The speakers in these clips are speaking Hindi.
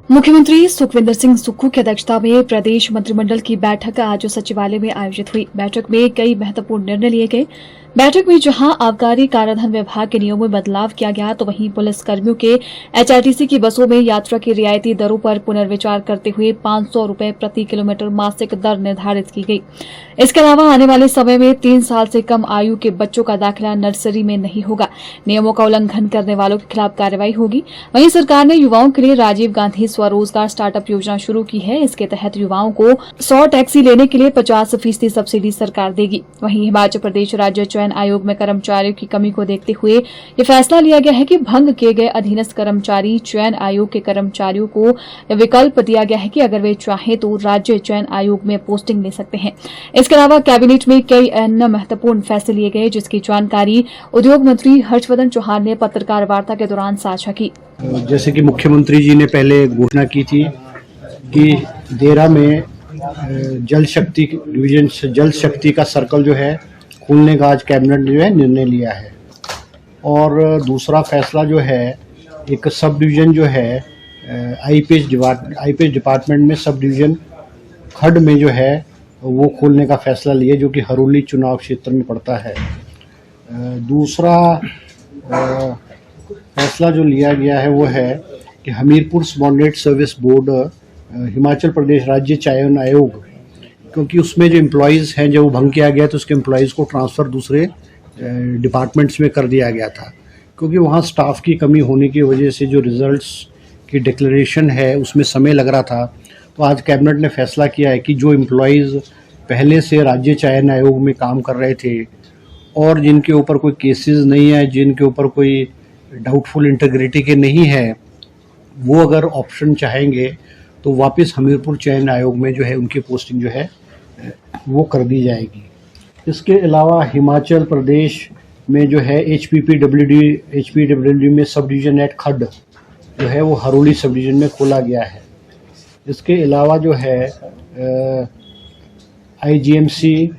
मुख्यमंत्री सुखविंदर सिंह सुक्खू की अध्यक्षता में प्रदेश मंत्रिमंडल की बैठक आज सचिवालय में आयोजित हुई। बैठक में कई महत्वपूर्ण निर्णय लिए गए। बैठक में जहां आबकारी काराधन विभाग के नियमों में बदलाव किया गया, तो वहीं पुलिस कर्मियों के एचआरटीसी की बसों में यात्रा की रियायती दरों पर पुनर्विचार करते हुए 500 रूपये प्रति किलोमीटर मासिक दर निर्धारित की गई। इसके अलावा आने वाले समय में 3 साल से कम आयु के बच्चों का दाखिला नर्सरी में नहीं होगा। नियमों का उल्लंघन करने वालों के खिलाफ कार्रवाई होगी। वहीं सरकार ने युवाओं के लिए राजीव गांधी स्वरोजगार स्टार्टअप योजना शुरू की है। इसके तहत युवाओं को 100 टैक्सी लेने के लिए 50% सब्सिडी सरकार देगी। वहीं हिमाचल प्रदेश राज्य चयन आयोग में कर्मचारियों की कमी को देखते हुए ये फैसला लिया गया है कि भंग किए गए अधीनस्थ कर्मचारी चयन आयोग के कर्मचारियों को विकल्प दिया गया है कि अगर वे चाहें तो राज्य चयन आयोग में पोस्टिंग ले सकते हैं। इसके अलावा कैबिनेट में कई अन्य महत्वपूर्ण फैसले लिए गए, जिसकी जानकारी उद्योग मंत्री हर्षवर्धन चौहान ने पत्रकार वार्ता के दौरान साझा की। जैसे कि मुख्यमंत्री जी ने पहले घोषणा की थी कि देरा में जल शक्ति डिवीजन से जल शक्ति का सर्कल जो है खोलने का आज कैबिनेट ने जो है निर्णय लिया है। और दूसरा फैसला जो है, एक सब डिवीज़न जो है आईपीएच डिपार्टमेंट में सब डिवीज़न खड में जो है वो खोलने का फैसला लिया, जो कि हरोली चुनाव क्षेत्र में पड़ता है। दूसरा फैसला जो लिया गया है वो है कि Hamirpur subordinate service board Himachal Pradesh राज्य चयन आयोग, क्योंकि उसमें जो एम्प्लॉयज़ हैं जब वो भंग किया गया तो उसके एम्प्लॉयज़ को ट्रांसफ़र दूसरे डिपार्टमेंट्स में कर दिया गया था, क्योंकि वहाँ स्टाफ की कमी होने की वजह से जो रिज़ल्ट्स की डिक्लेरेशन है उसमें समय लग रहा था। तो आज कैबिनेट ने फैसला किया है कि जो एम्प्लॉयज़ पहले से राज्य चयन आयोग में काम कर रहे थे और जिनके ऊपर कोई केसेस नहीं है, जिनके ऊपर कोई डाउटफुल इंटीग्रिटी के नहीं है, वो अगर ऑप्शन चाहेंगे तो वापस हमीरपुर चयन आयोग में जो है उनकी पोस्टिंग जो है वो कर दी जाएगी। इसके अलावा हिमाचल प्रदेश में जो है एचपीडब्ल्यूडी में सब डिवीज़न एट खड जो है वो हरोली सब डिवीज़न में खोला गया है। इसके अलावा जो है आईजीएमसी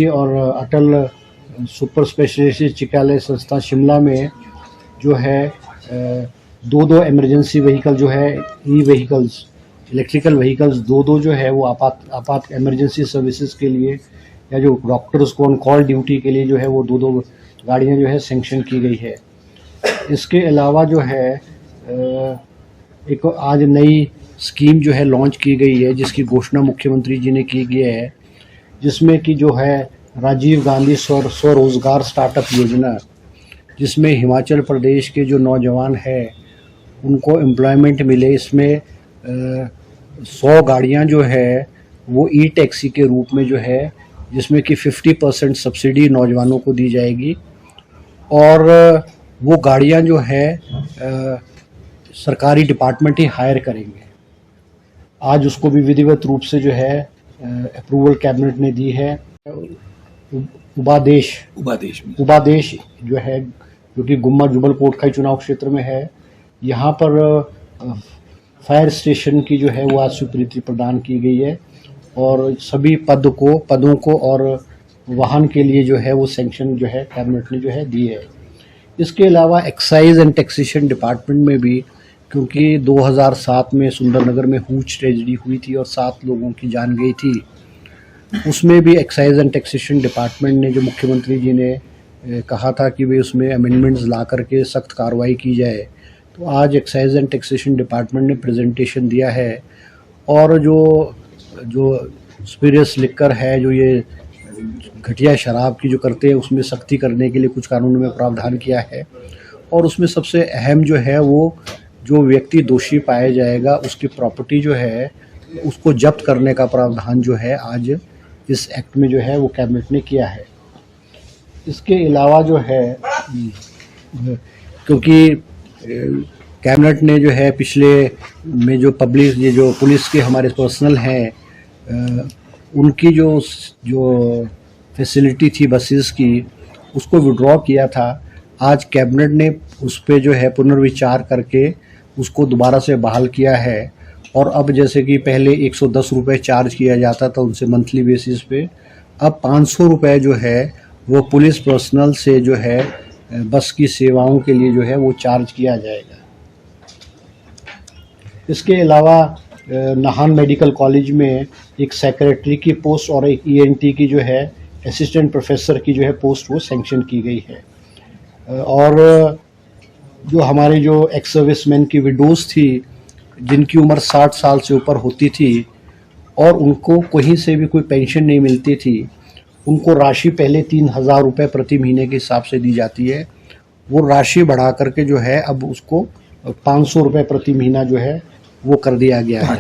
और अटल सुपर स्पेशलिस्ट चिकित्सालय संस्था शिमला में जो है दो इमरजेंसी व्हीकल जो है ई व्हीकल्स इलेक्ट्रिकल व्हीकल्स दो जो है वो आपात इमरजेंसी सर्विसेज के लिए या जो डॉक्टर्स को ऑन कॉल ड्यूटी के लिए जो है वो दो गाड़ियां जो है सैंक्शन की गई है। इसके अलावा जो है एक आज नई स्कीम जो है लॉन्च की गई है, जिसकी घोषणा मुख्यमंत्री जी ने की गई है, जिसमें कि जो है राजीव गांधी स्वरोजगार स्टार्टअप योजना, जिसमें हिमाचल प्रदेश के जो नौजवान हैं उनको एम्प्लॉयमेंट मिले। इसमें 100 गाड़ियां जो है वो ई टैक्सी के रूप में जो है, जिसमें कि 50% सब्सिडी नौजवानों को दी जाएगी और वो गाड़ियां जो है सरकारी डिपार्टमेंट ही हायर करेंगे। आज उसको भी विधिवत रूप से जो है अप्रूवल कैबिनेट ने दी है। उबादेश जो है, जो कि गुम्मा जुबल कोटखाई चुनाव क्षेत्र में है, यहाँ पर फायर स्टेशन की जो है वो आज स्वीकृति प्रदान की गई है और सभी पदों को और वाहन के लिए जो है वो सैंक्शन जो है कैबिनेट ने जो है दी है। इसके अलावा एक्साइज एंड टैक्सेशन डिपार्टमेंट में भी, क्योंकि 2007 में सुंदरनगर में हुच ट्रेजेडी हुई थी और 7 लोगों की जान गई थी, उसमें भी एक्साइज एंड टैक्सेशन डिपार्टमेंट ने जो मुख्यमंत्री जी ने कहा था कि वे उसमें अमेंडमेंट्स ला करके सख्त कार्रवाई की जाए, तो आज एक्साइज एंड टैक्सेशन डिपार्टमेंट ने प्रेजेंटेशन दिया है और जो स्पिरियस लिकर है, जो ये घटिया शराब की जो करते हैं, उसमें सख्ती करने के लिए कुछ कानूनों में प्रावधान किया है। और उसमें सबसे अहम जो है वो जो व्यक्ति दोषी पाया जाएगा उसकी प्रॉपर्टी जो है उसको जब्त करने का प्रावधान जो है आज इस एक्ट में जो है वो कैबिनेट ने किया है। इसके अलावा जो है, क्योंकि कैबिनेट ने जो है पिछले में जो पुलिस के हमारे पर्सनल हैं उनकी जो फैसिलिटी थी बसेस की, उसको विड्रॉ किया था। आज कैबिनेट ने उस पे जो है पुनर्विचार करके उसको दोबारा से बहाल किया है और अब जैसे कि पहले 110 रुपये चार्ज किया जाता था उनसे मंथली बेसिस पे, अब 500 रुपये जो है वो पुलिस पर्सनल से जो है बस की सेवाओं के लिए जो है वो चार्ज किया जाएगा। इसके अलावा नाहन मेडिकल कॉलेज में एक सेक्रेटरी की पोस्ट और एक ENT की जो है असिस्टेंट प्रोफेसर की जो है पोस्ट वो सैंक्शन की गई है। और जो हमारे जो एक्स सर्विसमैन की विडोज़ थी जिनकी उम्र 60 साल से ऊपर होती थी और उनको कहीं से भी कोई पेंशन नहीं मिलती थी, उनको राशि पहले 3,000 रुपये प्रति महीने के हिसाब से दी जाती है। वो राशि बढ़ा करके जो है अब उसको 500 रुपये प्रति महीना जो है वो कर दिया गया है।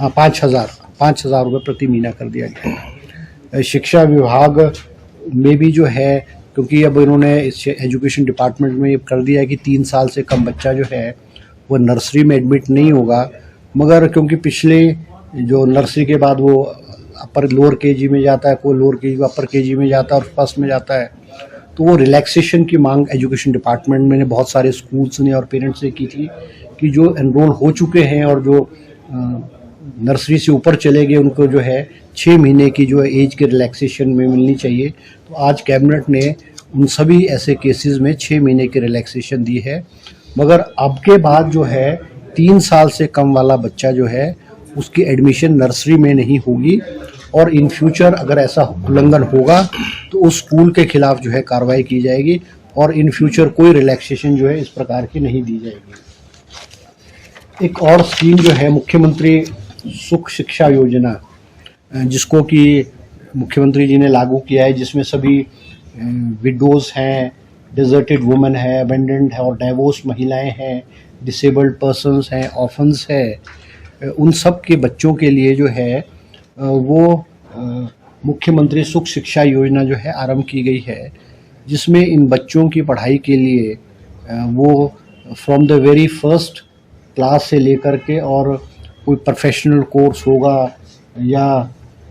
5,000 रुपये प्रति महीना कर दिया गया है। शिक्षा विभाग में भी जो है, क्योंकि अब इन्होंने इस एजुकेशन डिपार्टमेंट में ये कर दिया है कि 3 साल से कम बच्चा जो है वो नर्सरी में एडमिट नहीं होगा, मगर क्योंकि पिछले जो नर्सरी के बाद वो अपर लोअर KG में जाता है, कोई लोअर KG अपर KG में जाता है और फर्स्ट में जाता है, तो वो रिलैक्सेशन की मांग एजुकेशन डिपार्टमेंट में ने बहुत सारे स्कूल्स ने और पेरेंट्स से की थी कि जो एनरोल हो चुके हैं और जो नर्सरी से ऊपर चले गए उनको जो है 6 महीने की जो है एज के रिलैक्सेशन में मिलनी चाहिए। तो आज कैबिनेट ने उन सभी ऐसे केसेस में 6 महीने की रिलैक्सेशन दी है। मगर अब के बाद जो है 3 साल से कम वाला बच्चा जो है उसकी एडमिशन नर्सरी में नहीं होगी और इन फ्यूचर अगर ऐसा उल्लंघन होगा तो उस स्कूल के खिलाफ जो है कार्रवाई की जाएगी और इन फ्यूचर कोई रिलैक्सेशन जो है इस प्रकार की नहीं दी जाएगी। एक और स्कीम जो है मुख्यमंत्री सुख शिक्षा योजना, जिसको कि मुख्यमंत्री जी ने लागू किया है, जिसमें सभी विडोज़ हैं, डिजर्टेड वुमेन है, अबेंडेंट है और डाइवोर्स महिलाएं हैं, डिसेबल्ड पर्सन्स हैं, ऑर्फन्स है, उन सब के बच्चों के लिए जो है वो मुख्यमंत्री सुख शिक्षा योजना जो है आरंभ की गई है, जिसमें इन बच्चों की पढ़ाई के लिए वो from the very first class से लेकर के और कोई प्रोफेशनल कोर्स होगा या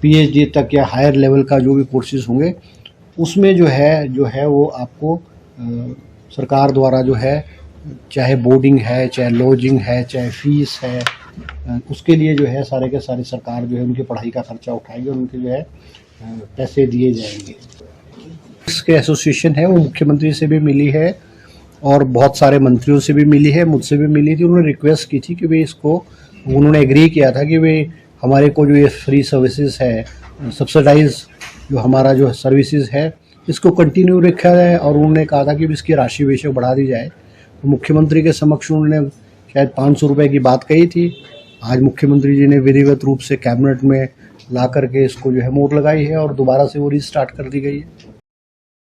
PhD तक या हायर लेवल का जो भी कोर्सेज होंगे उसमें जो है वो आपको सरकार द्वारा जो है, चाहे बोर्डिंग है, चाहे लॉजिंग है, चाहे फीस है, उसके लिए जो है सारे के सारे सरकार जो है उनकी पढ़ाई का खर्चा उठाएगी और उनके जो है पैसे दिए जाएंगे। इसके एसोसिएशन है वो मुख्यमंत्री से भी मिली है और बहुत सारे मंत्रियों से भी मिली है, मुझसे भी मिली थी। उन्होंने रिक्वेस्ट की थी कि वे इसको, उन्होंने एग्री किया था कि वे हमारे को जो ये फ्री सर्विसेज है, सब्सिडाइज जो हमारा जो सर्विसेज है इसको कंटिन्यू रखा जाए और उन्होंने कहा था कि इसकी राशि बेशक बढ़ा दी जाए। तो मुख्यमंत्री के समक्ष उन्होंने शायद 500 रुपये की बात कही थी। आज मुख्यमंत्री जी ने विधिवत रूप से कैबिनेट में ला करके इसको जो है मोहर लगाई है और दोबारा से वो रिस्टार्ट कर दी गई है।